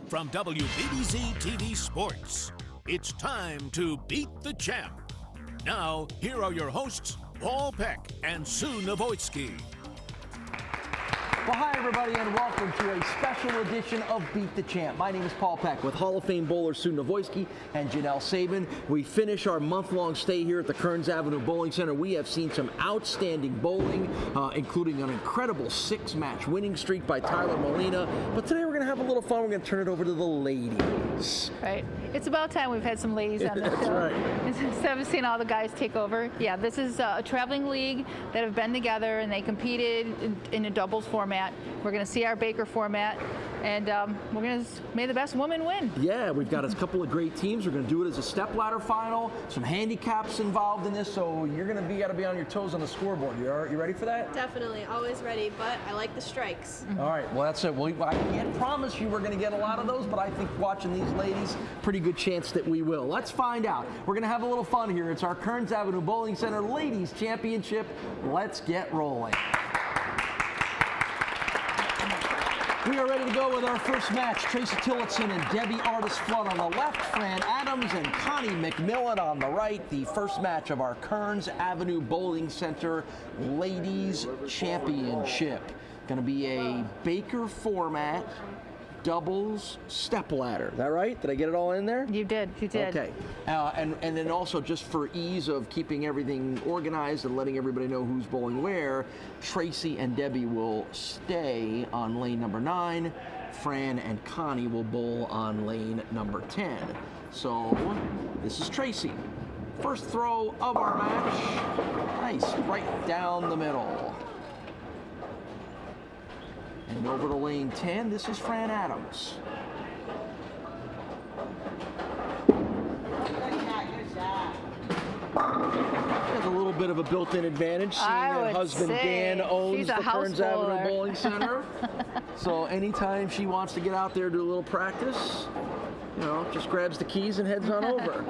From WBBZ-TV Sports, it's time to Beat the Champ. Now, here are your hosts, Paul Peck and Sue Novoitsky. Well, hi, everybody, and welcome to a special edition of Beat the Champ. My name is Paul Peck with Hall of Fame bowler Sue Novoitsky and Janelle Sabin. We finish our month-long stay here at the Kerns Avenue Bowling Center. We have seen some outstanding bowling, including an incredible 6-match winning streak by Tyler Molina. But today we're going to have a little fun. We're going to turn it over to the ladies. Right. It's about time we've had some ladies on the That's show. right. Instead of seeing all the guys take over. Yeah, this is a traveling league that have been together, and they competed in a doubles format. We're going to see our Baker format, and we're going to may the best woman win. Yeah, we've got a couple of great teams. We're going to do it as a stepladder final. Some handicaps involved in this, so you're going to got to be on your toes on the scoreboard. You ready for that? Definitely, always ready, but I like the strikes. All right, well, that's it. Well, I can't promise you we're going to get a lot of those, but I think watching these ladies, pretty good chance that we will. Let's find out. We're going to have a little fun here. It's our Kerns Avenue Bowling Center Ladies Championship. Let's get rolling. We are ready to go with our first match. Tracy Tillotson and Debbie Artis-Flood on the left, Fran Adams and Connie McMillan on the right. The first match of our Kerns Avenue Bowling Center Ladies Championship. Going to be a Baker format, doubles stepladder. Is that right? Did I get it all in there? You did. Okay. And then also, just for ease of keeping everything organized and letting everybody know who's bowling where, Tracy and Debbie will stay on lane number 9. Fran and Connie will bowl on lane number 10. So this is Tracy. First throw of our match. Nice, right down the middle. And over to lane 10, this is Fran Adams. Has a little bit of a built-in advantage, seeing that husband Dan owns the Kerns Avenue Bowling Center. So anytime she wants to get out there, do a little practice, just grabs the keys and heads on over.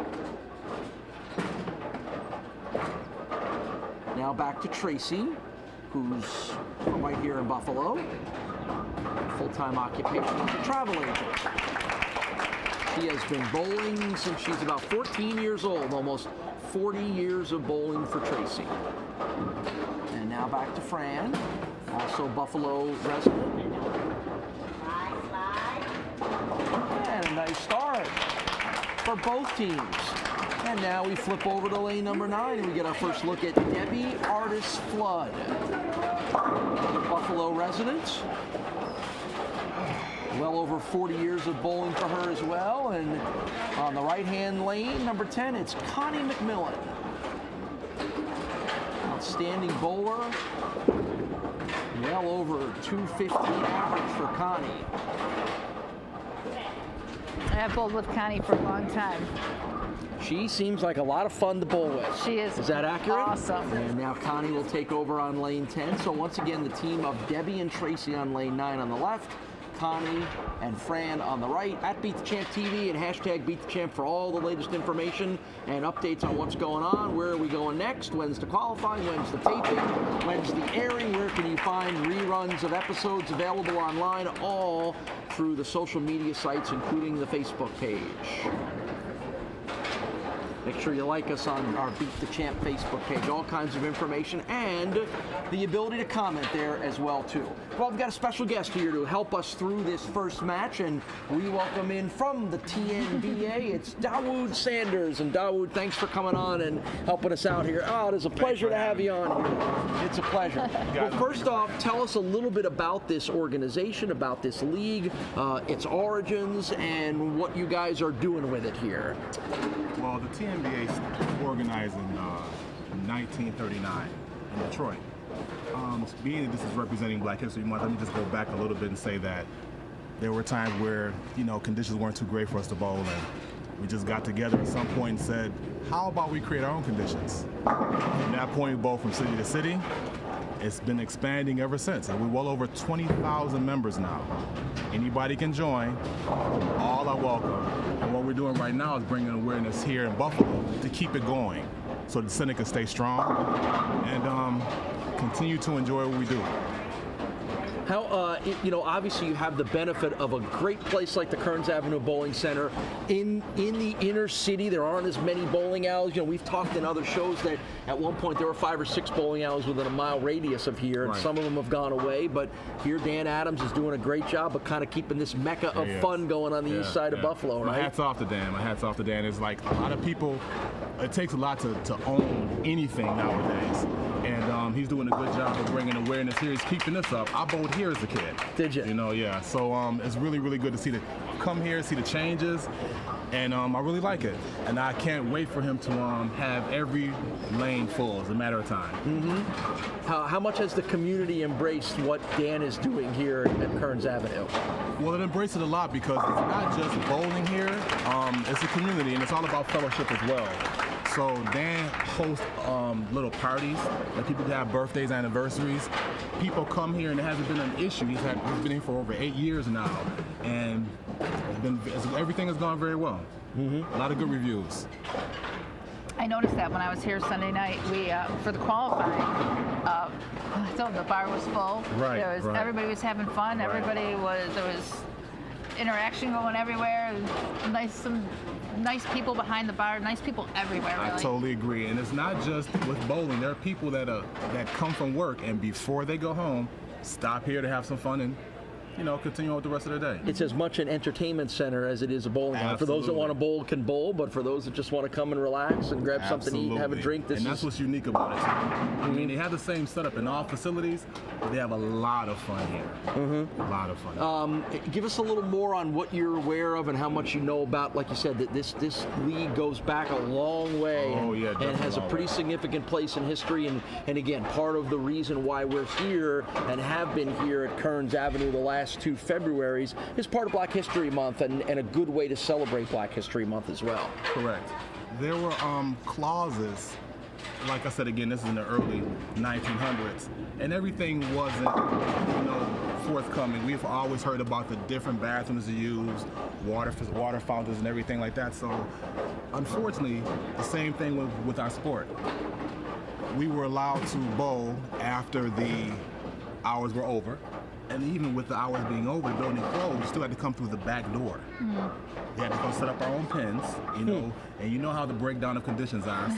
Now back to Tracy, who's from right here in Buffalo. Full-time occupation as a travel agent. She has been bowling since she's about 14 years old, almost 40 years of bowling for Tracy. And now back to Fran, also Buffalo resident. And a nice start for both teams. And now we flip over to lane number 9 and we get our first look at Debbie Artis-Flood, Buffalo resident. Well over 40 years of bowling for her as well. And on the right-hand lane, number 10, it's Connie McMillan. Outstanding bowler. Well over 215 average for Connie. I've bowled with Connie for a long time. She seems like a lot of fun to bowl with. She is. Is that accurate? Awesome. And now Connie will take over on lane 10. So once again, the team of Debbie and Tracy on lane 9 on the left, Connie and Fran on the right. At Beat the Champ TV and hashtag Beat the Champ for all the latest information and updates on what's going on. Where are we going next? When's the qualifying? When's the taping? When's the airing? Where can you find reruns of episodes available online? All through the social media sites, including the Facebook page. Make sure you like us on our Beat the Champ Facebook page. All kinds of information and the ability to comment there as well, too. Well, we've got a special guest here to help us through this first match, and we welcome in from the TNBA, it's Dawood Sanders. And Dawood, thanks for coming on and helping us out here. Oh, it is a pleasure to have you on here. It's a pleasure. Well, first off, tell us a little bit about this organization, about this league, its origins, and what you guys are doing with it here. Well, the TNBA was organized in 1939 in Detroit. Being that this is representing Black History Month, let me just go back a little bit and say that there were times where, conditions weren't too great for us to bowl, and we just got together at some point and said, how about we create our own conditions? From that point, we bowled from city to city. It's been expanding ever since, and we're well over 20,000 members now. Anybody can join, all are welcome. And what we're doing right now is bringing awareness here in Buffalo to keep it going so the center can stay strong and continue to enjoy what we do. Obviously you have the benefit of a great place like the Kerns Avenue Bowling Center. In the inner city, there aren't as many bowling alleys. We've talked in other shows that at one point there were 5 or 6 bowling alleys within a mile radius of here, and Right. some of them have gone away. But here, Dan Adams is doing a great job of kind of keeping this mecca of fun going on the east side of Buffalo, right? My hat's off to Dan. My hat's off to Dan. It's like a lot of people, it takes a lot to own anything nowadays. And he's doing a good job of bringing awareness here. He's keeping this up. I bowled here as a kid. Did you? Yeah. So it's really, really good to see come here, see the changes, and I really like it. And I can't wait for him to have every lane full as a matter of time. Mm-hmm. How much has the community embraced what Dan is doing here at Kerns Avenue? Well, it embraced it a lot because it's not just bowling here. It's a community, and it's all about fellowship as well. So Dan hosts little parties that people can have birthdays, anniversaries. People come here and it hasn't been an issue. He's been here for over 8 years now, and everything has gone very well. Mm-hmm. A lot of good reviews. I noticed that when I was here Sunday night, we for the qualifying, so the bar was full. Right, right. Everybody was having fun. Right. There was interaction going everywhere. Some nice people behind the bar. Nice people everywhere. Really. I totally agree, and it's not just with bowling. There are people that come from work and before they go home, stop here to have some fun and continue on with the rest of their day. It's as much an entertainment center as it is a bowling alley. For those that want to bowl, can bowl, but for those that just want to come and relax and grab something to eat and have a drink, that's what's unique about it. I mean, they have the same setup in all facilities, but they have a lot of fun here. Mm-hmm. A lot of fun. Give us a little more on what you're aware of and how much you know about, like you said, that this league goes back a long way and has a pretty significant place in history. And again, part of the reason why we're here and have been here at Kerns Avenue the last 2 Februaries is part of Black History Month and a good way to celebrate Black History Month as well. Correct. There were clauses, like I said again, this is in the early 1900s, and everything wasn't forthcoming. We've always heard about the different bathrooms to use, water fountains and everything like that. So unfortunately, the same thing with our sport. We were allowed to bowl after the hours were over. And even with the hours being over, the building closed, we still had to come through the back door. Mm. We had to go set up our own pins, and you know how the breakdown of conditions are. So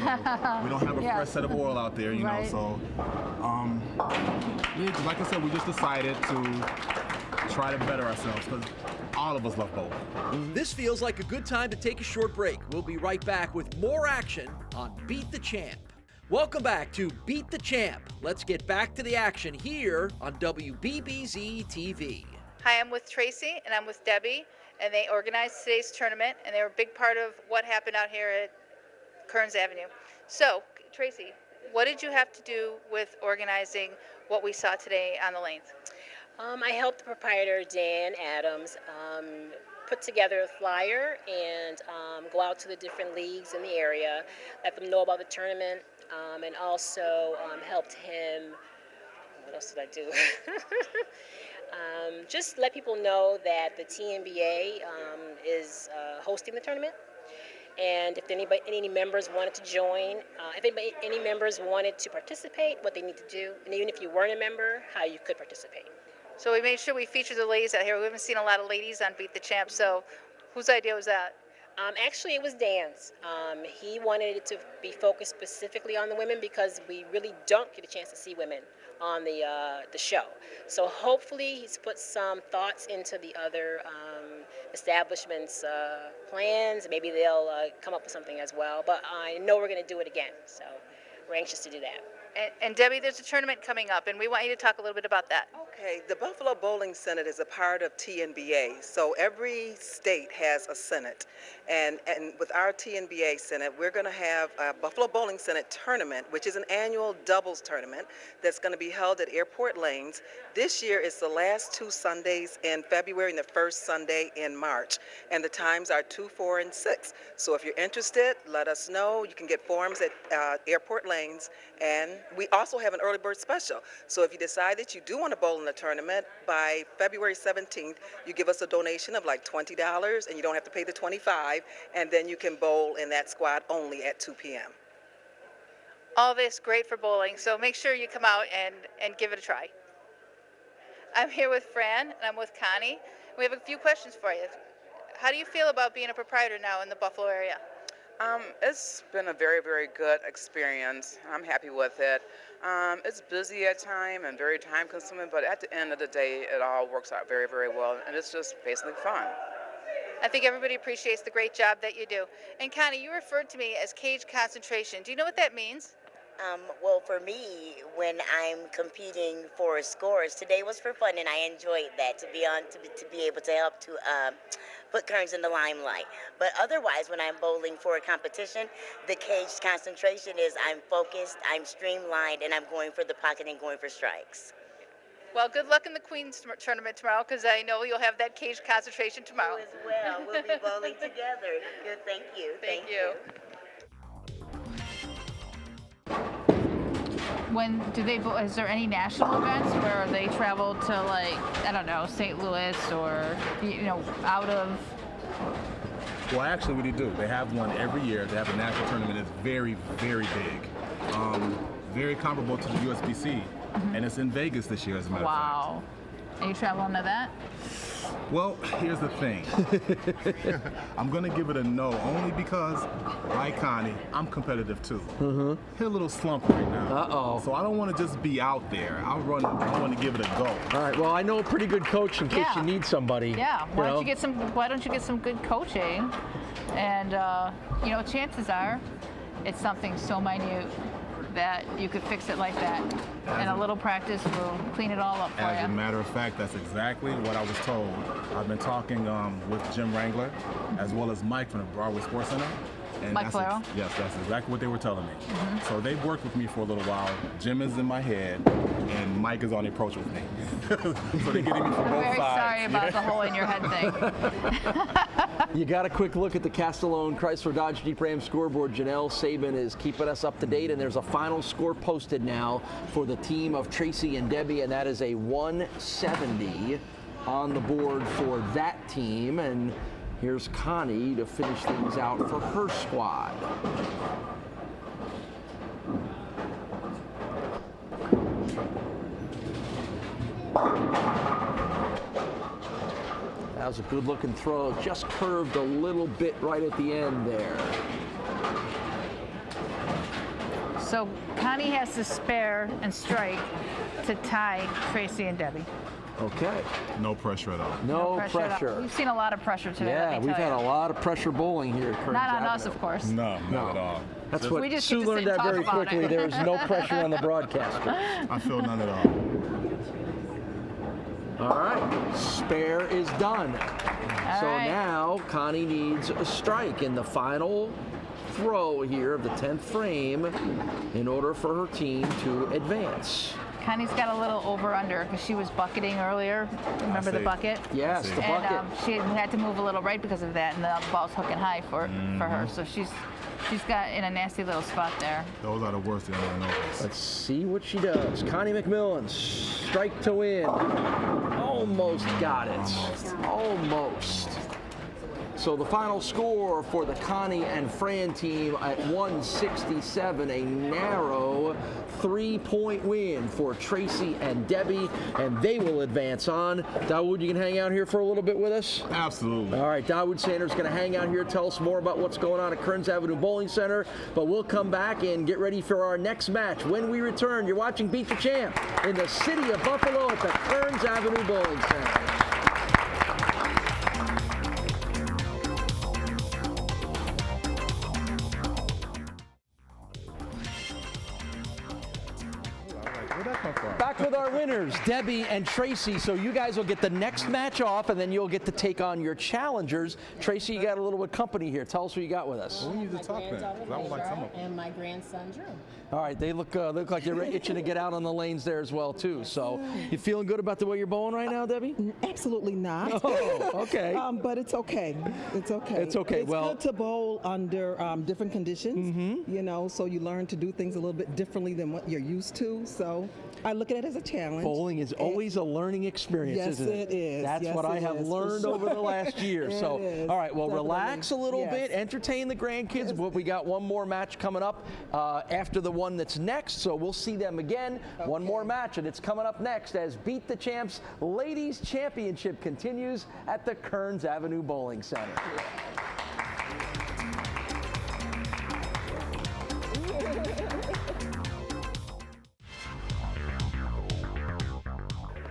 we don't have a fresh set of oil out there, know. So, like I said, we just decided to try to better ourselves because all of us love bowling. This feels like a good time to take a short break. We'll be right back with more action on Beat the Champ. Welcome back to Beat the Champ. Let's get back to the action here on WBBZ-TV. Hi, I'm with Tracy and I'm with Debbie, and they organized today's tournament, and they were a big part of what happened out here at Kerns Avenue. So, Tracy, what did you have to do with organizing what we saw today on the lanes? I helped the proprietor, Dan Adams, put together a flyer and go out to the different leagues in the area, let them know about the tournament, and also helped him, what else did I do? Just let people know that the TNBA is hosting the tournament, and if any members wanted to join, if any members wanted to participate, what they need to do, and even if you weren't a member, how you could participate. So we made sure we featured the ladies out here. We haven't seen a lot of ladies on Beat the Champ, so whose idea was that? Actually, it was Dan's. He wanted it to be focused specifically on the women because we really don't get a chance to see women on the show. So hopefully he's put some thoughts into the other establishments' plans. Maybe they'll come up with something as well. But I know we're going to do it again, so we're anxious to do that. And Debbie, there's a tournament coming up, and we want you to talk a little bit about that. Okay, the Buffalo Bowling Senate is a part of TNBA, so every state has a senate. And with our TNBA Senate, we're going to have a Buffalo Bowling Senate tournament, which is an annual doubles tournament that's going to be held at Airport Lanes. This year is the last 2 Sundays in February and the first Sunday in March. And the times are 2, 4, and 6. So if you're interested, let us know. You can get forms at Airport Lanes. And we also have an early bird special. So if you decide that you do want to bowl in the tournament, by February 17th, you give us a donation of like $20, and you don't have to pay the $25, and then you can bowl in that squad only at 2 p.m. All this great for bowling, so make sure you come out and give it a try. I'm here with Fran, and I'm with Connie. We have a few questions for you. How do you feel about being a proprietor now in the Buffalo area? It's been a very, very good experience. I'm happy with it. It's busy at times and very time consuming, but at the end of the day, it all works out very, very well, and it's just basically fun. I think everybody appreciates the great job that you do. And Connie, you referred to me as cage concentration. Do you know what that means? Well, for me, when I'm competing for scores, today was for fun, and I enjoyed that to be able to help to put Kerns in the limelight. But otherwise, when I'm bowling for a competition, the cage concentration is I'm focused, I'm streamlined, and I'm going for the pocket and going for strikes. Well, good luck in the Queen's tournament tomorrow, because I know you'll have that cage concentration tomorrow. You as well. We'll be bowling together. Good. Thank you. Thank you. When do they? Is there any national events where they travel to, like, I don't know, St. Louis or out of? Well, actually, what do? They have one every year. They have a national tournament. It's very, very big. Very comparable to the USBC, and it's in Vegas this year, as a matter of fact. Wow. Are you traveling to that? Well, here's the thing. I'm going to give it a no, only because, like Connie, I'm competitive too. Hit a little slump right now. Uh-oh. So I don't want to just be out there. I want to give it a go. All right. Well, I know a pretty good coach in case you need somebody. Yeah. Why don't you get some good coaching? And chances are, it's something so minute that you could fix it like that, and a little practice will clean it all up for you. As a matter of fact, that's exactly what I was told. I've been talking with Jim Wrangler, as well as Mike from the Broadway Sports Center. And Mike Flero? Yes, that's exactly what they were telling me. So they've worked with me for a little while. Jim is in my head, and Mike is on the approach with me. So they're getting me from both sides. I'm very sorry about the hole in your head thing. You got a quick look at the Castellone Chrysler Dodge Jeep Ram scoreboard. Janelle Sabin is keeping us up to date, and there's a final score posted now for the team of Tracy and Debbie, and that is a 170 on the board for that team. And here's Connie to finish things out for her squad. That was a good looking throw, just curved a little bit right at the end there. So Connie has to spare and strike to tie Tracy and Debbie. Okay. No pressure at all. No pressure. At all. We've seen a lot of pressure today. Yeah, we've had a lot of pressure bowling here at Kerns Not on Avenue. us, of course. No, not at all. That's what We just Sue get to learned sit and that very talk about quickly. it. There's no pressure on the broadcaster. I feel none at all. All right, spare is done. So right. now Connie needs a strike in the final throw here of the 10th frame in order for her team to advance. Connie's got a little over-under because she was bucketing earlier. Remember the bucket? Yes, the bucket. And she had to move a little right because of that, and the ball's hooking high for her. So she's got in a nasty little spot there. Those are the worst that I know. Let's see what she does. Connie McMillan, strike to win. Almost got it. Almost. So the final score for the Connie and Fran team at 167, a narrow 3-point win for Tracy and Debbie, and they will advance on. Dawood, you can hang out here for a little bit with us? Absolutely. All right, Dawood Sanders is going to hang out here, tell us more about what's going on at Kerns Avenue Bowling Center, but we'll come back and get ready for our next match. When we return, you're watching Beat the Champ in the city of Buffalo at the Kerns Avenue Bowling Center. Back with our winners, Debbie and Tracy. So you guys will get the next match off, and then you'll get to take on your challengers. Tracy, you got a little bit of company here. Tell us who you got with us. We need to talk then. I would like some of them. And my grandson, Drew. All right, they look like they're itching to get out on the lanes there as well, too. So you feeling good about the way you're bowling right now, Debbie? Absolutely not. Oh, okay. But it's okay. It's okay. It's okay. It's good to bowl under different conditions, you know, so you learn to do things a little bit differently than what you're used to. So I look at it as a challenge. Bowling is always a learning experience, Yes, isn't it? it is. That's Yes, what I it have is, for learned sure. over the last year. It So, is, all right, well, definitely. relax a little Yes. bit, entertain the grandkids. But we got one more match coming up after the one that's next, so we'll see them again. One more match, and it's coming up next as Beat the Champs Ladies Championship continues at the Kerns Avenue Bowling Center.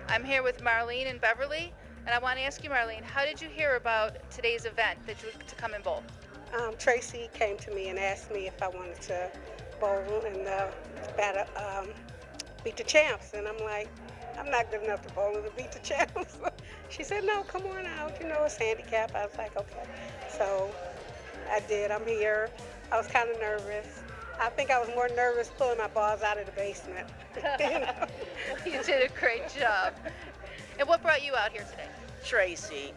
I'm here with Marlene and Beverly, and I want to ask you, Marlene, how did you hear about today's event that you to come and bowl? Tracy came to me and asked me if I wanted to bowl and beat the champs, and I'm like, I'm not good enough to bowl and to beat the champs. She said, no, come on out, you know, it's handicap. I was like, okay. So I did. I'm here. I was kind of nervous. I think I was more nervous pulling my balls out of the basement. You know? You did a great job. And what brought you out here today? Tracy.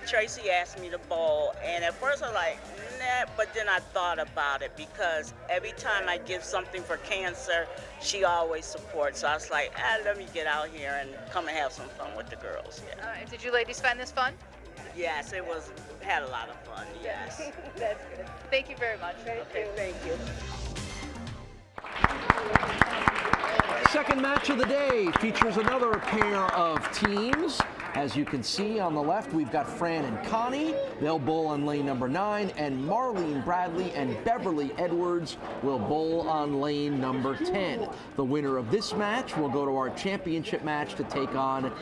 Tracy asked me to bowl, and at first I was like, nah, but then I thought about it because every time I give something for cancer, she always supports. So I was like, let me get out here and come and have some fun with the girls. Yeah. Did you ladies find this fun? Yes, had a lot of fun, yes. That's good. Thank you very much. Thank you. Second match of the day features another pair of teams. As you can see on the left, we've got Fran and Connie. They'll bowl on lane number 9, and Marlene Bradley and Beverly Edwards will bowl on lane number 10. The winner of this match will go to our championship match to take on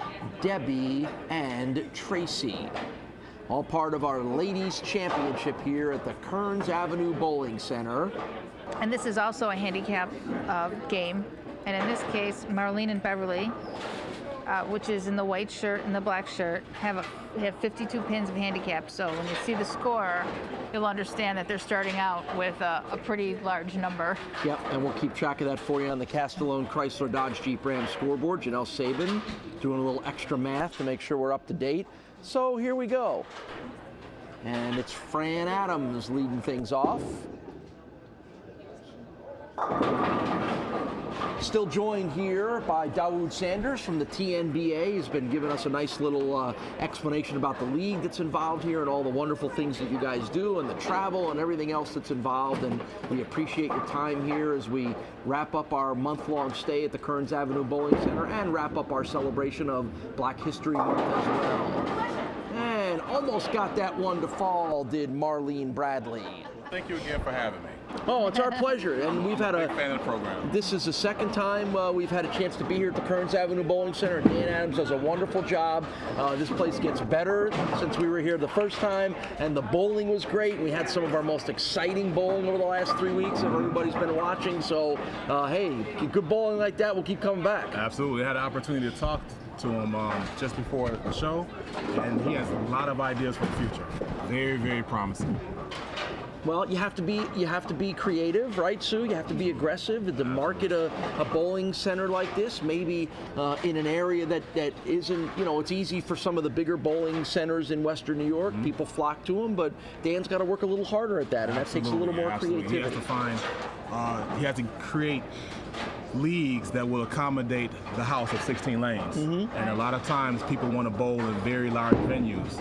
Debbie and Tracy. All part of our ladies championship here at the Kerns Avenue Bowling Center. And this is also a handicap game. And in this case, Marlene and Beverly, which is in the white shirt and the black shirt, have 52 pins of handicap. So when you see the score, you'll understand that they're starting out with a pretty large number. Yep, and we'll keep track of that for you on the Castellone Chrysler Dodge Jeep Ram scoreboard. Janelle Sabin doing a little extra math to make sure we're up to date. So here we go. And it's Fran Adams leading things off. Still joined here by Dawood Sanders from the TNBA. He's been giving us a nice little explanation about the league that's involved here and all the wonderful things that you guys do and the travel and everything else that's involved. And we appreciate your time here as we wrap up our month-long stay at the Kerns Avenue Bowling Center and wrap up our celebration of Black History Month as well. And almost got that one to fall, did Marlene Bradley. Thank you again for having me. Oh, it's our pleasure, and we've had Big fan of the program. This is the second time we've had a chance to be here at the Kerns Avenue Bowling Center. Dan Adams does a wonderful job. This place gets better since we were here the first time, and the bowling was great. We had some of our most exciting bowling over the last 3 weeks that everybody's been watching. So, hey, good bowling like that, we'll keep coming back. Absolutely. I had an opportunity to talk to him just before the show, and he has a lot of ideas for the future. Very, very promising. Well, you have to be creative, right, Sue? You have to be aggressive to market a bowling center like this. Maybe in an area that isn't, it's easy for some of the bigger bowling centers in Western New York. Mm-hmm. People flock to them, but Dan's got to work a little harder at that, and that takes a little more creativity. He has to find, he has to create leagues that will accommodate the house of 16 lanes. Mm-hmm. And a lot of times people want to bowl in very large venues,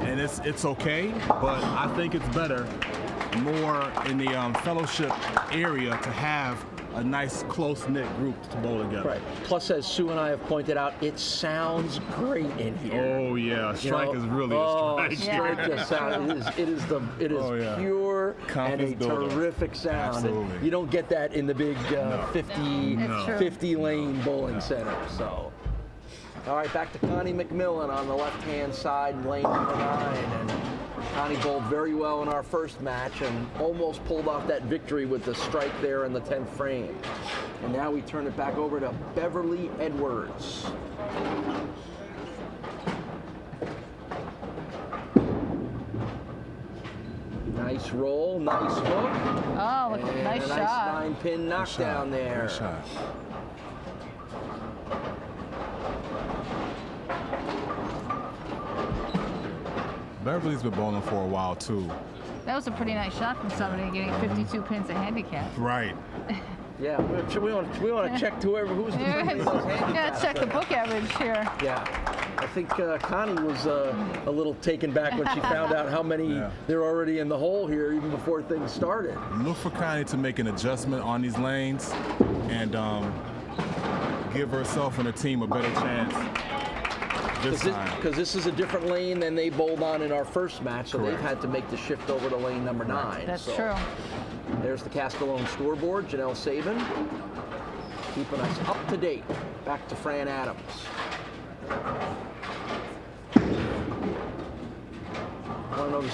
and it's okay, but I think it's better more in the fellowship area to have a nice close-knit group to bowl together. Right. Plus, as Sue and I have pointed out, it sounds great in here. Oh yeah, strike is really a strike. Strike just sound. It is pure and a terrific sound. Absolutely. You don't get that in the big 50 lane bowling center. So. All right, back to Connie McMillan on the left-hand side, lane number 9. And Connie bowled very well in our first match and almost pulled off that victory with the strike there in the 10th frame. And now we turn it back over to Beverly Edwards. Nice roll, nice hook. Oh, look, nice a shot. Nice 9-pin knockdown there. Nice shot. Beverly's been bowling for a while too. That was a pretty nice shot from somebody getting 52 pins of handicap. Right. Yeah, we want to check who's between those handicaps. Yeah, check the book average here. Yeah, I think Connie was a little taken back when she found out how many they're already in the hole here, even before things started. Look for Connie to make an adjustment on these lanes and give herself and her team a better chance this time. Because this is a different lane than they bowled on in our first match, so they've had to make the shift over to lane number 9. That's true. There's the Castellone scoreboard. Janelle Saban keeping us up to date. Back to Fran Adams. I don't know, do you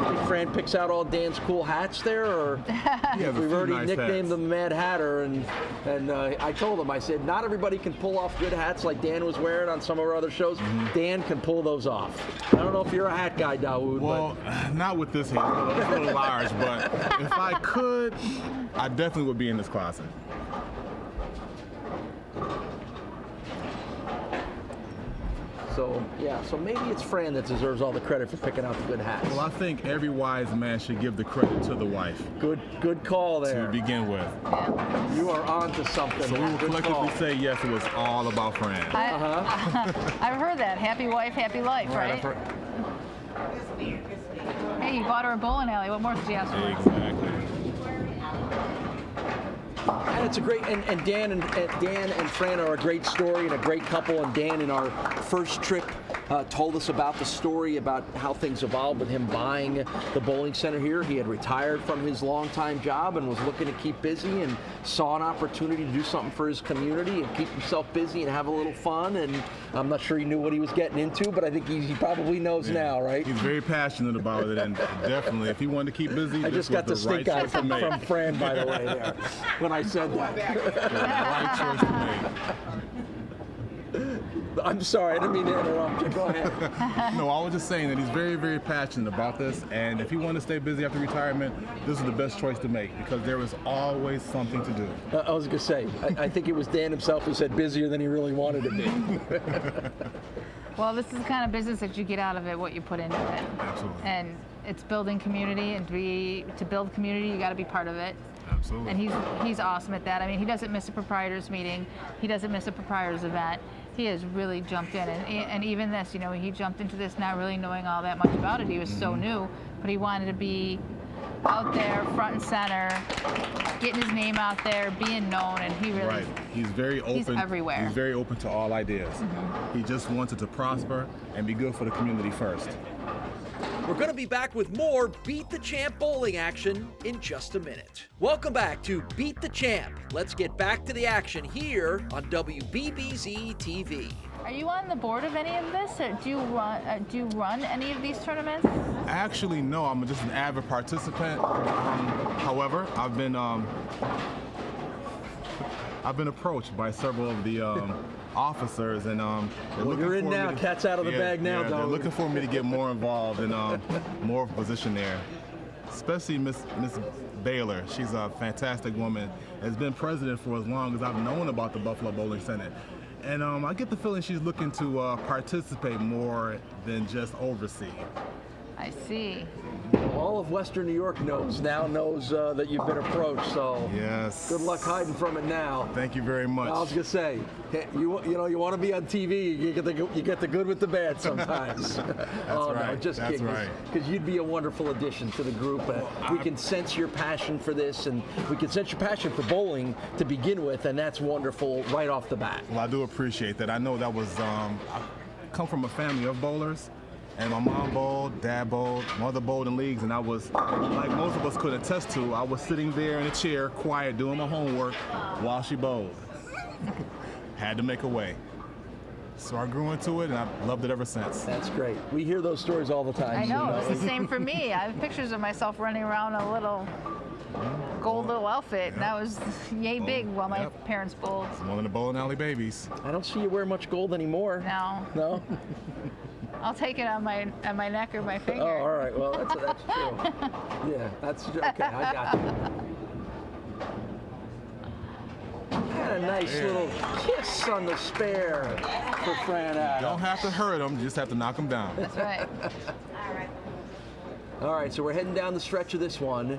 think Fran picks out all Dan's cool hats there, or we've already nicknamed them Mad Hatter, and I told him, I said, not everybody can pull off good hats like Dan was wearing on some of our other shows. Dan can pull those off. I don't know if you're a hat guy, Dawood. Well, not with this hat. It's a little large, but if I could, I definitely would be in this closet. So maybe it's Fran that deserves all the credit for picking out the good hats. Well, I think every wise man should give the credit to the wife. Good call there. To begin with. You are on to something. So we will collectively say, yes, it was all about Fran. I've heard that. Happy wife, happy life, right? Hey, you bought her a bowling alley. What more did you ask for? Exactly. And it's a great, and Dan and Fran are a great story and a great couple. And Dan, in our first trip, told us about the story about how things evolved with him buying the bowling center here. He had retired from his longtime job and was looking to keep busy, and saw an opportunity to do something for his community and keep himself busy and have a little fun. And I'm not sure he knew what he was getting into, but I think he probably knows now, right? He's very passionate about it, and definitely, if he wanted to keep busy, I just got the stink eye from Fran, by the way, there, when I said that. Right choice to make. I'm sorry, I didn't mean to interrupt you. Go ahead. No, I was just saying that he's very, very passionate about this, and if he wanted to stay busy after retirement, this is the best choice to make, because there is always something to do. I was going to say, I think it was Dan himself who said busier than he really wanted to be. Well, this is the kind of business that you get out of it, what you put into it. Absolutely. And it's building community, and to build community, you got to be part of it. Absolutely. And he's awesome at that. I mean, he doesn't miss a proprietors meeting. He doesn't miss a proprietors event. He has really jumped in, and even this, he jumped into this not really knowing all that much about it. He was so new, but he wanted to be out there, front and center, getting his name out there, being known, and he really. Right. He's very open. He's everywhere. He's very open to all ideas. He just wanted to prosper and be good for the community first. We're going to be back with more Beat the Champ bowling action in just a minute. Welcome back to Beat the Champ. Let's get back to the action here on WBBZ-TV. Are you on the board of any of this, or do you run any of these tournaments? Actually, no. I'm just an avid participant. However, I've been approached by several of the officers, and well, you're in now. Cat's out of the bag now, They're looking for me to get more involved and more of a position there. Especially Miss Baylor. She's a fantastic woman. Has been president for as long as I've known about the Buffalo Bowling Center. And I get the feeling she's looking to participate more than just oversee. I see. All of Western New York knows that you've been approached, so yes. Good luck hiding from it now. Thank you very much. I was gonna say, you want to be on TV, you get the good with the bad sometimes. That's right. No, just kidding. Because you'd be a wonderful addition to the group. We can sense your passion for this, and we can sense your passion for bowling to begin with, and that's wonderful right off the bat. Well, I do appreciate that. I know that was I come from a family of bowlers. And my mom bowled, dad bowled, mother bowled in leagues, and I was, like most of us could attest to, I was sitting there in a chair, quiet, doing my homework while she bowled. Had to make a way. So I grew into it, and I've loved it ever since. That's great. We hear those stories all the time. I know, it's the same for me. I have pictures of myself running around in a little gold little outfit, and I was yay big while my parents bowled. It's one of the bowling alley babies. I don't see you wear much gold anymore. No. No? I'll take it on my neck or my finger. Oh, all right. Well, that's true. Yeah, that's okay. I got you. Got a nice little kiss on the spare for Fran Adams. Don't have to hurt him, just have to knock him down. That's right. All right, so we're heading down the stretch of this one.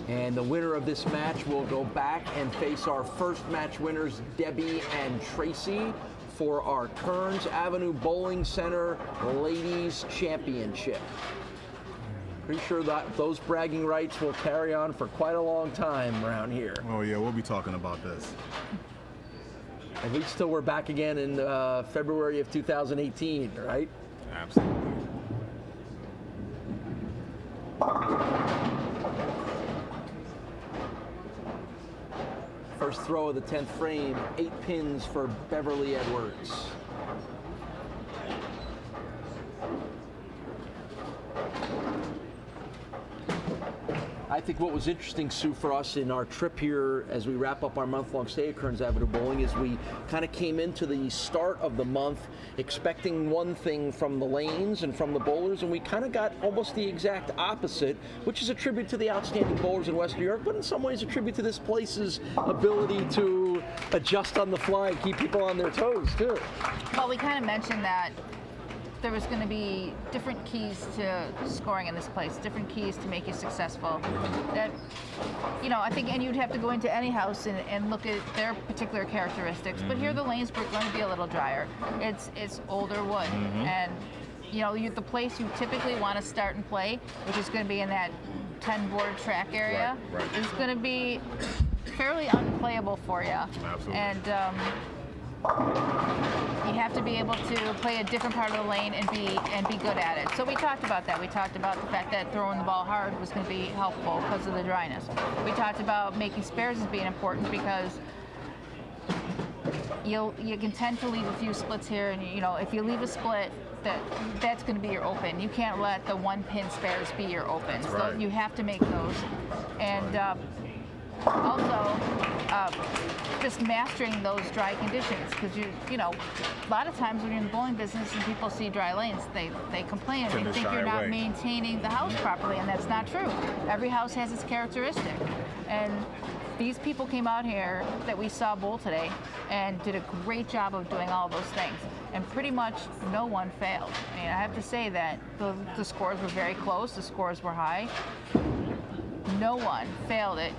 And the winner of this match will go back and face our first match winners, Debbie and Tracy, for our Kerns Avenue Bowling Center Ladies Championship. Pretty sure that those bragging rights will carry on for quite a long time around here. Oh yeah, we'll be talking about this. At least till we're back again in February of 2018, right? Absolutely. First throw of the 10th frame, 8 pins for Beverly Edwards. I think what was interesting, Sue, for us in our trip here as we wrap up our month-long stay at Kerns Avenue Bowling is we kind of came into the start of the month expecting one thing from the lanes and from the bowlers, and we kind of got almost the exact opposite, which is a tribute to the outstanding bowlers in Western New York, but in some ways a tribute to this place's ability to adjust on the fly and keep people on their toes, too. Well, we kind of mentioned that there was going to be different keys to scoring in this place, different keys to make you successful. That, you know, I think, and you'd have to go into any house and look at their particular characteristics. But here, the lanes were going to be a little drier. It's older wood, and you know, the place you typically want to start and play, which is going to be in that 10-board track area, is going to be fairly unplayable for you. Absolutely. And you have to be able to play a different part of the lane and be good at it. So we talked about that. We talked about the fact that throwing the ball hard was going to be helpful because of the dryness. We talked about making spares as being important because you can tend to leave a few splits here, and you know, if you leave a split, that's going to be your open. You can't let the 1-pin spares be your open. That's right. So you have to make those. And also, just mastering those dry conditions, because you know, a lot of times when you're in the bowling business and people see dry lanes, they complain and they think you're not maintaining the house properly, and that's not true. Every house has its characteristic, and these people came out here that we saw bowl today and did a great job of doing all those things, and pretty much no one failed. I mean, I have to say that the scores were very close, the scores were high. No one failed at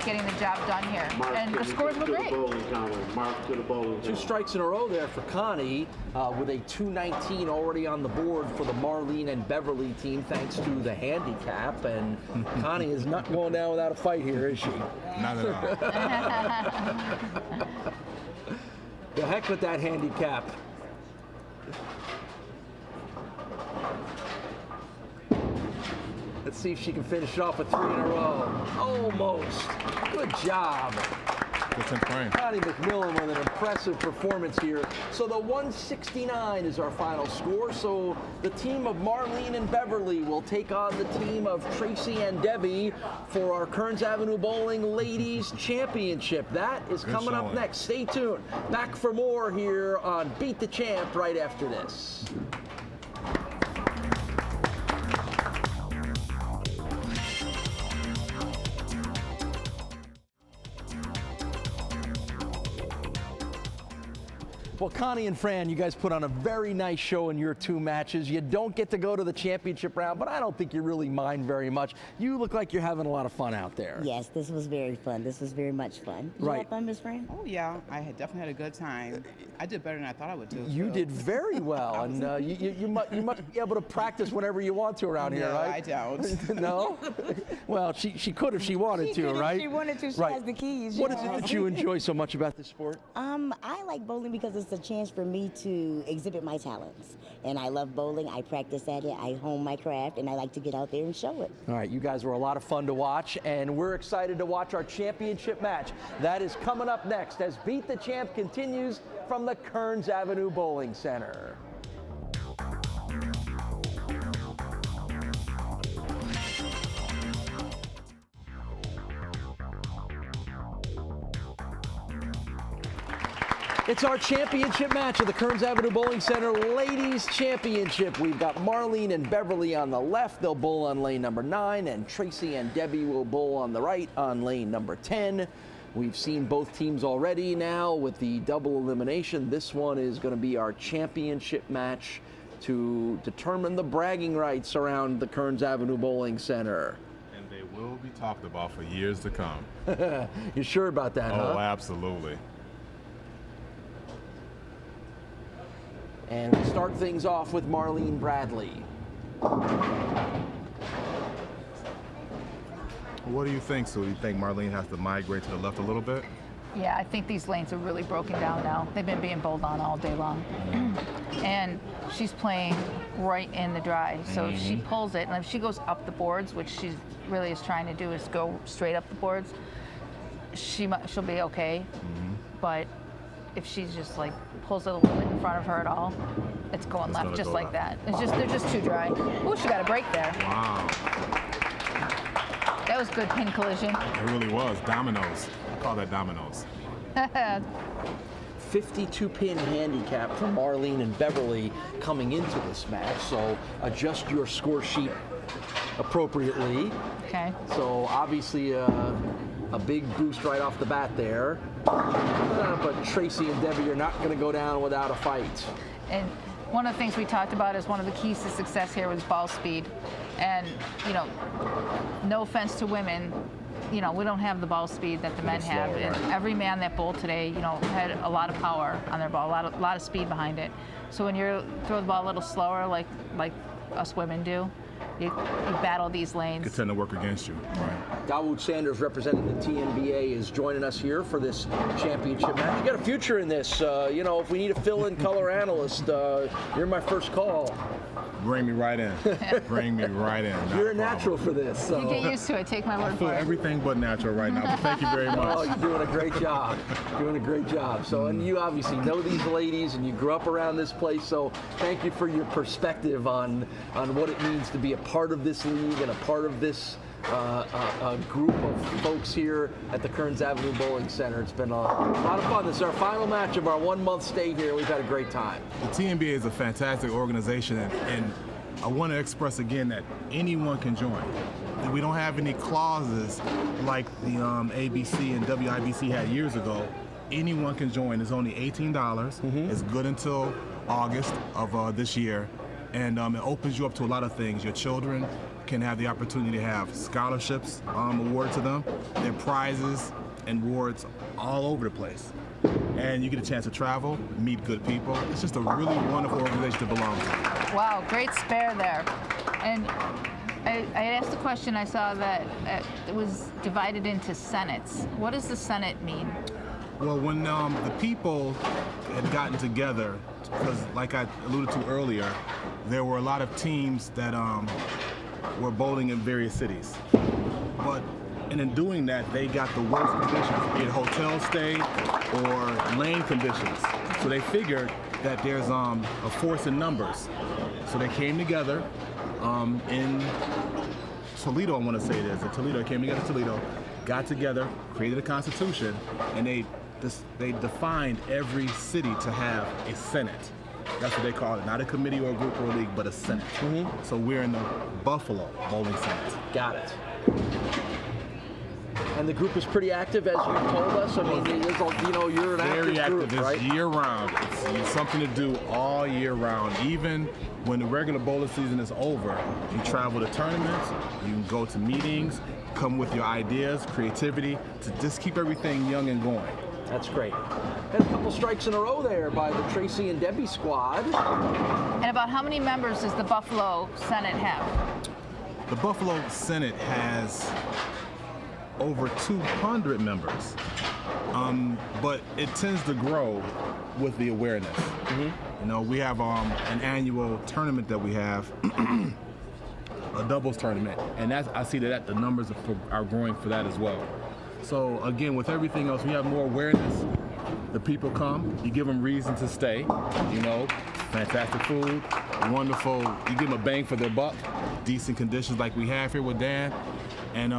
getting the job done here. And the scores were great. 2 strikes in a row there for Connie, with a 219 already on the board for the Marlene and Beverly team, thanks to the handicap. And Connie is not going down without a fight here, is she? Not at all. The heck with that handicap. Let's see if she can finish it off with 3 in a row. Almost. Good job. Good 10th frame. Connie McMillan with an impressive performance here. So the 169 is our final score. So the team of Marlene and Beverly will take on the team of Tracy and Debbie for our Kerns Avenue Bowling Ladies Championship. That is coming up next. Stay tuned. Back for more here on Beat the Champ right after this. Well, Connie and Fran, you guys put on a very nice show in your 2 matches. You don't get to go to the championship round, but I don't think you really mind very much. You look like you're having a lot of fun out there. Yes, this was very fun. This was very much fun. Did you have fun, Miss Fran? Oh, yeah. I had definitely had a good time. I did better than I thought I would do. You did very well, and you must be able to practice whenever you want to around here, right? No, I don't. No? Well, she could if she wanted to, right? If she wanted to. She has the keys. What is it that you enjoy so much about this sport? I like bowling because it's a chance for me to exhibit my talents. And I love bowling. I practice at it. I hone my craft, and I like to get out there and show it. All right, you guys were a lot of fun to watch, and we're excited to watch our championship match. That is coming up next as Beat the Champ continues from the Kerns Avenue Bowling Center. It's our championship match of the Kerns Avenue Bowling Center Ladies Championship. We've got Marlene and Beverly on the left. They'll bowl on lane number 9, and Tracy and Debbie will bowl on the right on lane number 10. We've seen both teams already now with the double elimination. This one is going to be our championship match to determine the bragging rights around the Kerns Avenue Bowling Center. And they will be talked about for years to come. You sure about that, huh? Oh, absolutely. And we start things off with Marlene Bradley. What do you think, Sue? Do you think Marlene has to migrate to the left a little bit? Yeah, I think these lanes are really broken down now. They've been being bowled on all day long. And she's playing right in the dry. So if she pulls it, and if she goes up the boards, which she really is trying to do is go straight up the boards, she'll be okay. But if she just like pulls it a little bit in front of her at all, it's going left just like that. They're just too dry. Oh, she got a break there. Wow. That was good pin collision. It really was. Dominoes. I call that dominoes. 52 pin handicap for Marlene and Beverly coming into this match, so adjust your score sheet appropriately. Okay. So obviously a big boost right off the bat there. But Tracy and Debbie are not going to go down without a fight. And one of the things we talked about is one of the keys to success here was ball speed. And, no offense to women, we don't have the ball speed that the men have. And every man that bowled today, had a lot of power on their ball, a lot of speed behind it. So when you throw the ball a little slower, like us women do, you battle these lanes. Could tend to work against you. Right. Dawood Sanders, representing the TNBA, is joining us here for this championship match. You got a future in this. If we need a fill-in color analyst, you're my first call. Bring me right in. Bring me right in. You're a natural for this. So. You get used to it. Take my word for it. Everything but natural right now. But thank you very much. Oh, you're doing a great job. Doing a great job. So, and you obviously know these ladies, and you grew up around this place. So, thank you for your perspective on what it means to be a part of this league and a part of this group of folks here at the Kerns Avenue Bowling Center. It's been a lot of fun. This is our final match of our 1 month stay here. We've had a great time. The TNBA is a fantastic organization, and I want to express again that anyone can join. We don't have any clauses like the ABC and WIBC had years ago. Anyone can join. It's only $18. It's good until August of this year, and it opens you up to a lot of things. Your children can have the opportunity to have scholarships awarded to them, and prizes and awards all over the place. And you get a chance to travel, meet good people. It's just a really wonderful organization to belong to. Wow, great spare there. And I asked a question, I saw that it was divided into senates. What does the senate mean? Well, when the people had gotten together, because like I alluded to earlier, there were a lot of teams that were bowling in various cities. And in doing that, they got the worst conditions, be it hotel stay or lane conditions. So they figured that there's a force in numbers. So they came together in Toledo, I want to say it is. Toledo came together in Toledo, got together, created a constitution, and they defined every city to have a senate. That's what they call it, not a committee or a group or a league, but a senate. So we're in the Buffalo Bowling Senate. Got it. And the group is pretty active, as you told us. I mean, you're an very active group, active. right? It's year-round. It's something to do all year round. Even when the regular bowling season is over, you travel to tournaments, you can go to meetings, come with your ideas, creativity, to just keep everything young and going. That's great. Had a couple strikes in a row there by the Tracy and Debbie squad. And about how many members does the Buffalo Senate have? The Buffalo Senate has over 200 members, but it tends to grow with the awareness. We have an annual tournament that we have, a doubles tournament, and I see that the numbers are growing for that as well. So again, with everything else, we have more awareness. The people come, you give them reason to stay, fantastic food, wonderful, you give them a bang for their buck, decent conditions like we have here with Dan, and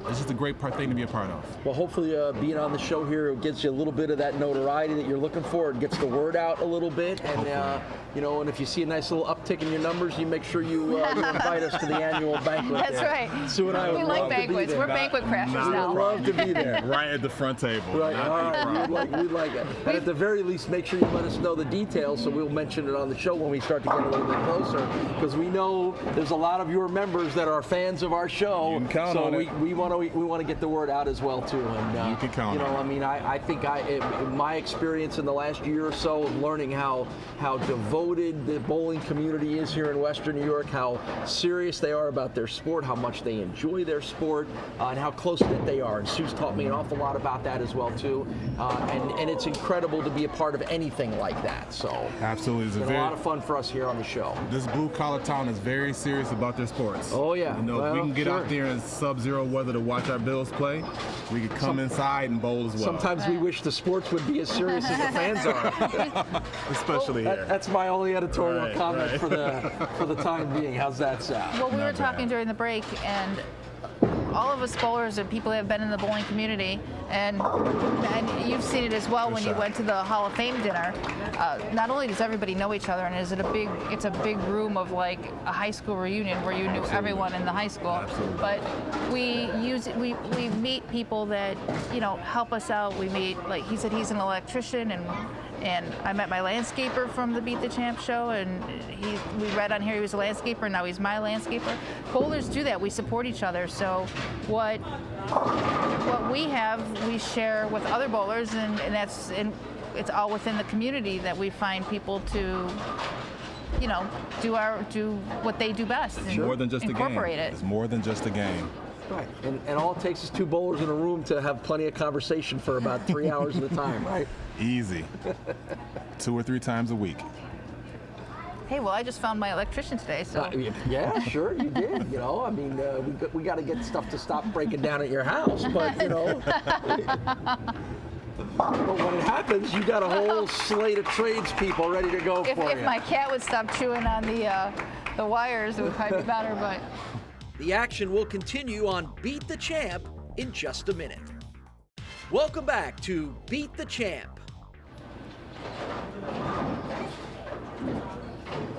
it's just a great thing to be a part of. Well, hopefully being on the show here gives you a little bit of that notoriety that you're looking for. It gets the word out a little bit, and and if you see a nice little uptick in your numbers, you make sure you invite us to the annual banquet. That's there. right. Sue and I would we love like banquets. to be there. We're banquet crashers now. We'd love to be there. Right at the front table. Right. All right. We'd like it. And at the very least, make sure you let us know the details, so we'll mention it on the show when we start to get a little bit closer, because we know there's a lot of your members that are fans of our show. You can count on it. we want to get the word out as well too. And you can count on it. I mean, I think in my experience in the last year or so of learning how devoted the bowling community is here in Western New York, how serious they are about their sport, how much they enjoy their sport, and how close-knit they are. And Sue's taught me an awful lot about that as well too. And it's incredible to be a part of anything like that. So absolutely, it's been a lot of fun for us here on the show. This blue-collar town is very serious about their sports. Oh yeah. If we can get out there in sub-zero weather to watch our Bills play, we could come inside and bowl as well. Sometimes we wish the sports would be as serious as the fans are. Especially here. That's my only editorial comment for the time being. How's that sound? Well, we were talking during the break, and all of us bowlers are people that have been in the bowling community, and you've seen it as well when you went to the Hall of Fame dinner. Not only does everybody know each other, and it's a big room of like a high school reunion where you knew everyone in the high school. Absolutely. But we meet people that help us out. We meet, like he said, he's an electrician, and I met my landscaper from the Beat the Champ show, and we read on here he was a landscaper, and now he's my landscaper. Bowlers do that. We support each other. So what we have, we share with other bowlers, and it's all within the community that we find people to do what they do best. It's more than just a game. Incorporate it. It's more than just a game. Right. And all it takes is two bowlers in a room to have plenty of conversation for about 3 hours at a time, right? Easy. 2 or 3 times a week. Hey, well, I just found my electrician today, so. Yeah, sure, you did. I mean, we got to get stuff to stop breaking down at your house, but But when it happens, you got a whole slate of tradespeople ready to go for you. If my cat would stop chewing on the wires, it would probably be better, but. The action will continue on Beat the Champ in just a minute. Welcome back to Beat the Champ.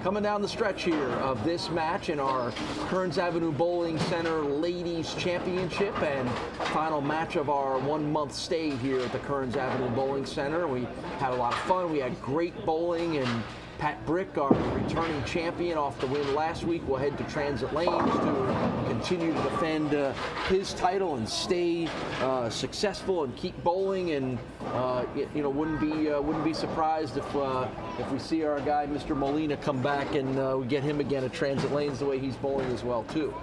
Coming down the stretch here of this match in our Kerns Avenue Bowling Center Ladies Championship and final match of our 1-month stay here at the Kerns Avenue Bowling Center. We had a lot of fun. We had great bowling, and Pat Brick, our returning champion off the win last week, will head to Transit Lanes to continue to defend his title and stay successful and keep bowling. And wouldn't be surprised if we see our guy Mr. Molina come back and we get him again at Transit Lanes the way he's bowling as well too.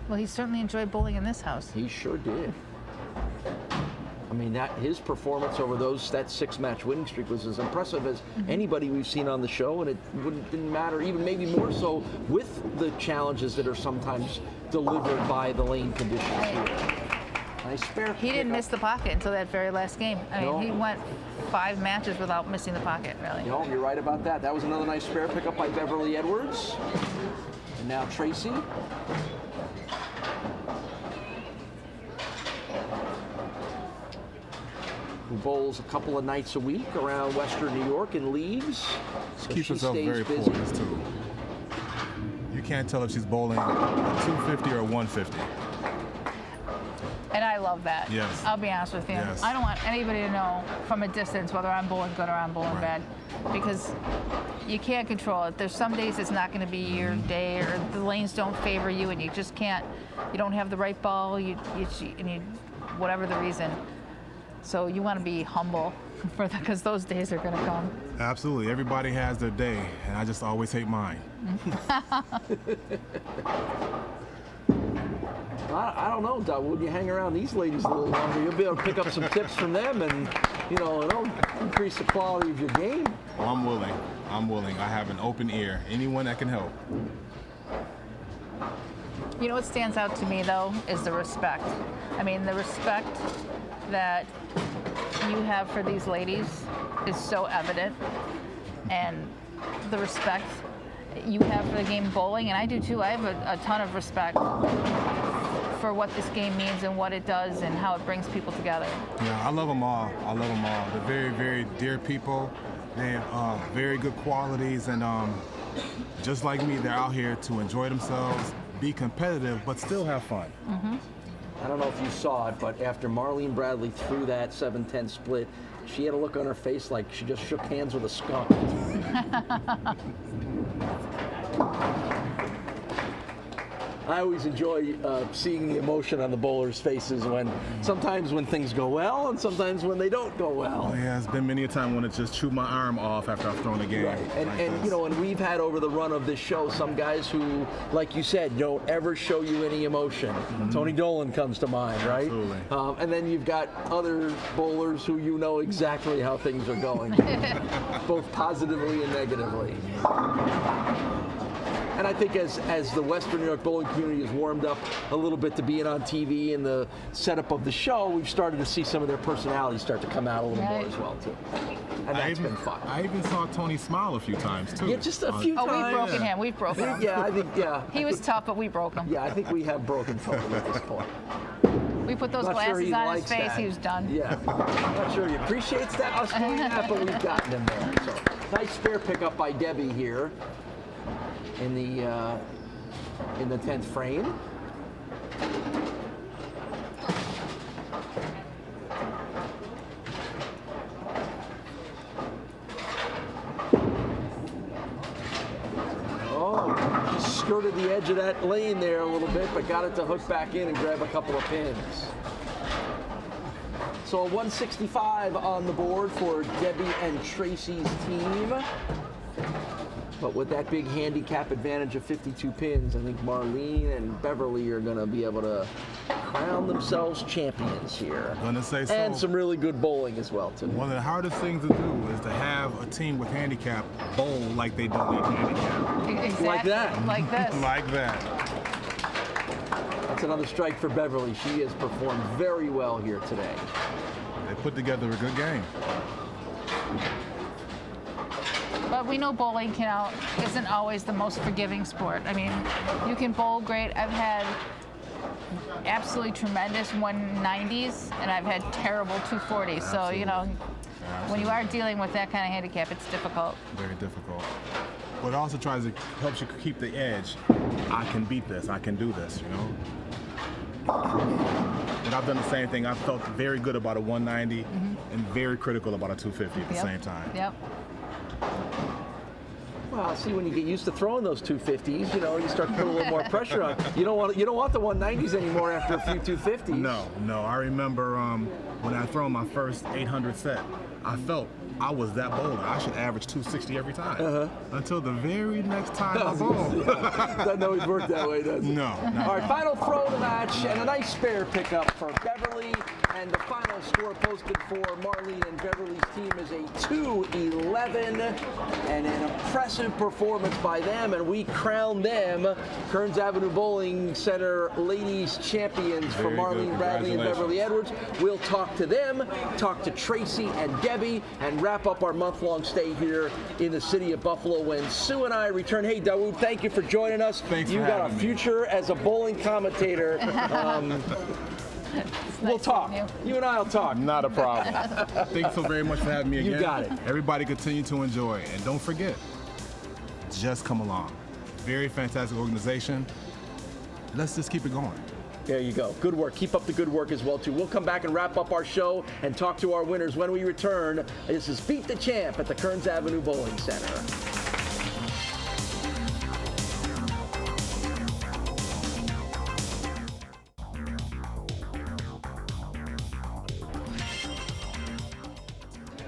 Well, he certainly enjoyed bowling in this house. He sure did. I mean, his performance over that 6-match winning streak was as impressive as anybody we've seen on the show, and it didn't matter, even maybe more so with the challenges that are sometimes delivered by the lane conditions here. Nice spare. He didn't miss the pocket until that very last game. I mean, he went 5 matches without missing the pocket, really. You're right about that. That was another nice spare pickup by Beverly Edwards. And now Tracy. Who bowls a couple of nights a week around Western New York in leagues. She keeps herself very poised too. You can't tell if she's bowling a 250 or a 150. And I love that. Yes. I'll be honest with you. Yes. I don't want anybody to know from a distance whether I'm bowling good or I'm bowling bad, because you can't control it. There's some days it's not going to be your day, or the lanes don't favor you, and you just can't. You don't have the right ball. Whatever the reason. So you want to be humble because those days are going to come. Absolutely. Everybody has their day, and I just always hate mine. I don't know, Doug. When you hang around these ladies a little longer, you'll be able to pick up some tips from them, and it'll increase the quality of your game. Well, I'm willing. I have an open ear. Anyone that can help. You know what stands out to me, though, is the respect. I mean, the respect that you have for these ladies is so evident, and the respect you have for the game of bowling, and I do too. I have a ton of respect for what this game means and what it does and how it brings people together. Yeah, I love them all. I love them all. They're very, very dear people. They have very good qualities, and just like me, they're out here to enjoy themselves, be competitive, but still have fun. I don't know if you saw it, but after Marlene Bradley threw that 7-10 split, she had a look on her face like she just shook hands with a skunk. I always enjoy seeing the emotion on the bowlers' faces sometimes when things go well and sometimes when they don't go well. Oh, yeah, it's been many a time when it just chewed my arm off after I've thrown a game. Right. And you know, and we've had over the run of this show some guys who, like you said, don't ever show you any emotion. Tony Dolan comes to mind, right? Absolutely. And then you've got other bowlers who you know exactly how things are going, both positively and negatively. And I think as the Western New York bowling community has warmed up a little bit to being on TV and the setup of the show, we've started to see some of their personalities start to come out a little more as well, too. And that's been fun. I even saw Tony smile a few times, too. Yeah, just a few times. Oh, we've broken him. We've broken him. Yeah, I think, He was tough, but we broke him. Yeah, I think we have broken Tony at this point. We put those glasses on his face, he was done. Yeah, I'm not sure he appreciates that, us doing that, but we've gotten him there. So, nice spare pickup by Debbie here in the 10th frame. Oh, she skirted the edge of that lane there a little bit, but got it to hook back in and grab a couple of pins. So a 165 on the board for Debbie and Tracy's team. But with that big handicap advantage of 52 pins, I think Marlene and Beverly are going to be able to crown themselves champions here. Gonna say so. And some really good bowling as well, too. One of the hardest things to do is to have a team with handicap bowl like they don't need handicap. Exactly. Like that. Like this. Like that. That's another strike for Beverly. She has performed very well here today. They put together a good game. But we know bowling isn't always the most forgiving sport. I mean, you can bowl great. I've had absolutely tremendous 190s, and I've had terrible 240s. Absolutely. So, you know, when you are dealing with that kind of handicap, it's difficult. Very difficult. But it also helps you keep the edge. I can beat this. I can do this, you know? But I've done the same thing. I've felt very good about a 190 and very critical about a 250 at the same time. Yep. Well, see, when you get used to throwing those 250s, you know, you start to put a little more pressure on. You don't want the 190s anymore after a few 250s. No. I remember when I throw my first 800 set, I felt I was that bowler. I should average 260 every time. Until the very next time I bowled. Doesn't always work that way, does it? No. All right, final throw of the match, and a nice spare pickup for Beverly. And the final score posted for Marlene and Beverly's team is a 2-11, and an impressive performance by them, and we crown them Kerns Avenue Bowling Center ladies champions for Marlene Bradley and Beverly Edwards. We'll talk to them, talk to Tracy and Debbie, and wrap up our month-long stay here in the city of Buffalo when Sue and I return. Hey, Dawood, thank you for joining us. Thanks you for got a having me. future as a bowling commentator. We'll talk. You and I will talk. Not a problem. Thanks so very much for having me again. You got it. Everybody continue to enjoy. And don't forget, just come along. Very fantastic organization. Let's just keep it going. There you go. Good work. Keep up the good work as well, too. We'll come back and wrap up our show and talk to our winners when we return. This is Beat the Champ at the Kerns Avenue Bowling Center.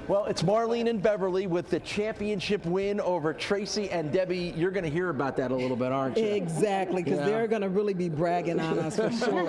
Well, it's Marlene and Beverly with the championship win over Tracy and Debbie. You're going to hear about that a little bit, aren't you? Exactly, because they're going to really be bragging on us for sure.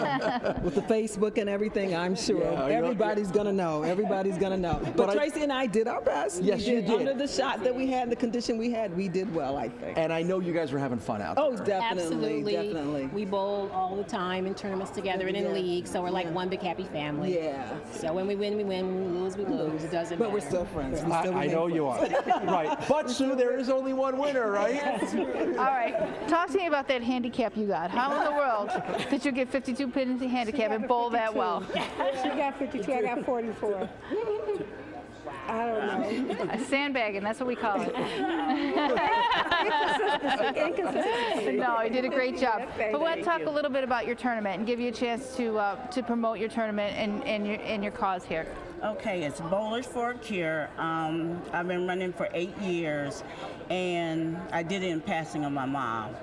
With the Facebook and everything, I'm sure. Everybody's going to know. Everybody's going to know. But Tracy and I did our best. Yes, you did. Under the shot that we had, the condition we had, we did well, I think. And I know you guys were having fun out there. Oh, definitely. Absolutely. Definitely. We bowl all the time in tournaments together and in leagues, so we're like one big happy family. Yeah. So when we win, we win. When we lose, we lose. It doesn't But matter. we're still friends. We still I remain know you are. Right. But, Sue, there is only one winner, right? All right. Talk to me about that handicap you got. How in the world did you get 52 pin handicap and bowl that well? She got 52, I got 44. I don't know. Sandbagging, that's what we call it. Inconsistency. No, you did a great job. But we want to talk a little bit about your tournament and give you a chance to promote your tournament and your cause here. Okay, it's Bowlers for a Cure. I've been running for 8 years, and I did it in passing of my mom.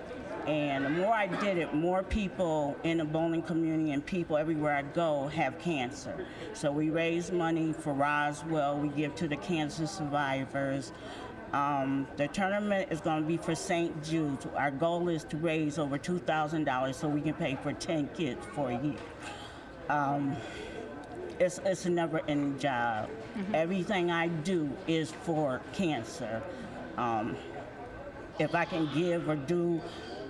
And the more I did it, more people in the bowling community and people everywhere I go have cancer. So we raise money for Roswell. We give to the cancer survivors. The tournament is going to be for St. Jude's. Our goal is to raise over $2,000 so we can pay for 10 kids for a year. It's a never-ending job. Mm-hmm. Everything I do is for cancer. If I can give or do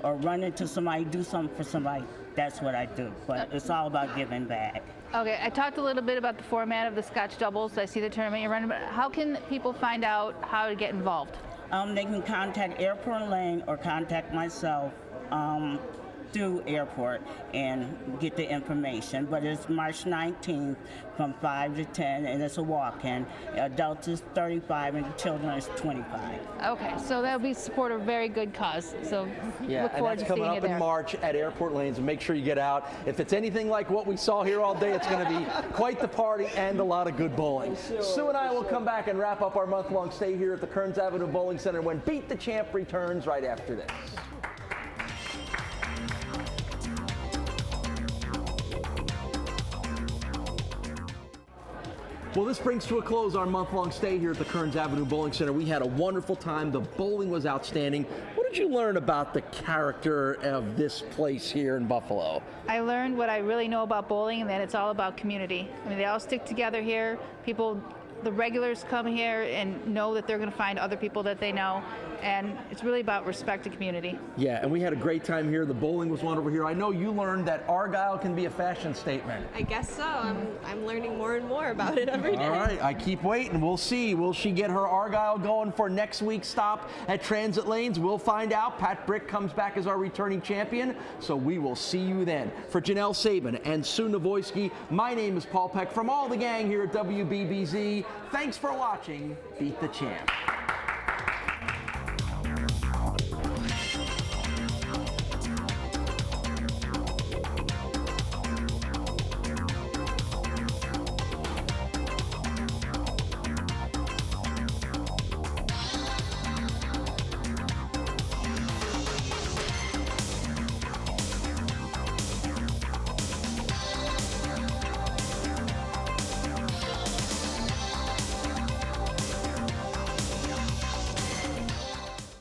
or run into somebody, do something for somebody, that's what I do. But it's all about giving back. Okay, I talked a little bit about the format of the Scotch doubles. I see the tournament you're running, but how can people find out how to get involved? They can contact Airport Lane or contact myself through Airport and get the information. But it's March 19th from 5 to 10, and it's a walk-in. Adults is 35 and children is 25. Okay, so that'll be support a very good cause. So look forward to seeing you there. Coming up in March at Airport Lanes, and make sure you get out. If it's anything like what we saw here all day, it's going to be quite the party and a lot of good bowling. Sue and I will come back and wrap up our month-long stay here at the Kerns Avenue Bowling Center when Beat the Champ returns right after this. Well, this brings to a close our month-long stay here at the Kerns Avenue Bowling Center. We had a wonderful time. The bowling was outstanding. What did you learn about the character of this place here in Buffalo? I learned what I really know about bowling, and that it's all about community. I mean, they all stick together here. People, the regulars come here and know that they're going to find other people that they know, and it's really about respect and community. Yeah, and we had a great time here. The bowling was wonderful here. I know you learned that Argyle can be a fashion statement. I guess so. I'm learning more and more about it every day. All right, I keep waiting. We'll see. Will she get her Argyle going for next week's stop at Transit Lanes? We'll find out. Pat Brick comes back as our returning champion, so we will see you then. For Janelle Sabin and Sue Navoyski, my name is Paul Peck from all the gang here at WBBZ. Thanks for watching Beat the Champ.